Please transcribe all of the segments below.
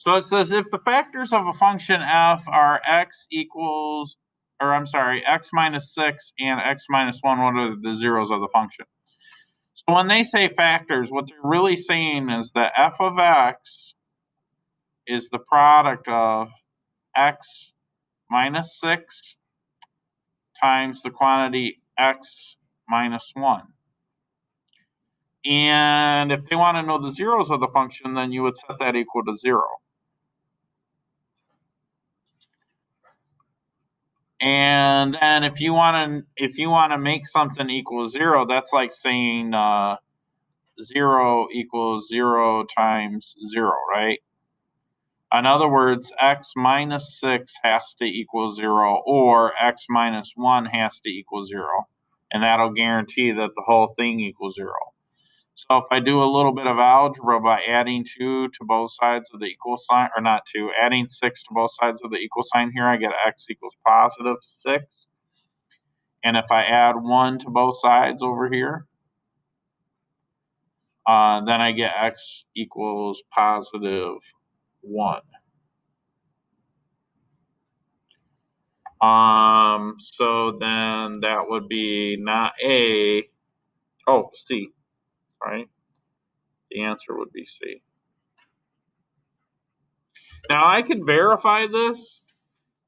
So it says if the factors of a function f are x equals, or I'm sorry, x minus 6 and x minus 1, what are the zeros of the function? So when they say factors, what they're really saying is that f of x is the product of x minus 6 times the quantity x minus 1. And if they want to know the zeros of the function, then you would set that equal to 0. And then if you want to make something equal 0, that's like saying 0 equals 0 times 0, right? In other words, x minus 6 has to equal 0, or x minus 1 has to equal 0. And that'll guarantee that the whole thing equals 0. So if I do a little bit of algebra by adding 2 to both sides of the equal sign, or not 2, adding 6 to both sides of the equal sign here, I get x equals positive 6. And if I add 1 to both sides over here, then I get x equals positive 1. So then that would be not A, oh, C, right? The answer would be C. Now I could verify this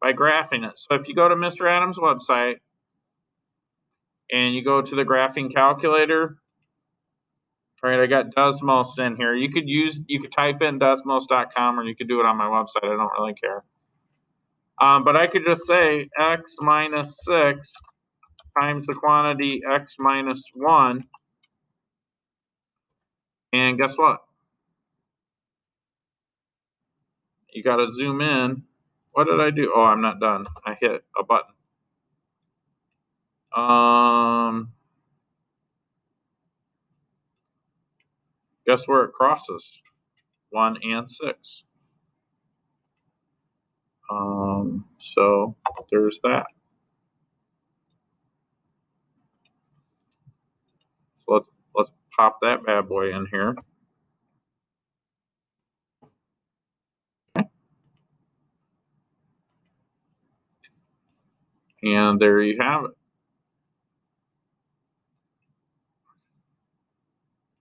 by graphing it. So if you go to Mr. Adams' website and you go to the graphing calculator, right, I got Desmos in here. You could type in desmos.com, or you could do it on my website. I don't really care. But I could just say x minus 6 times the quantity x minus 1. And guess what? You got to zoom in. What did I do? Oh, I'm not done. I hit a button. Guess where it crosses? 1 and 6. So there's that. So let's pop that bad boy in here. And there you have it.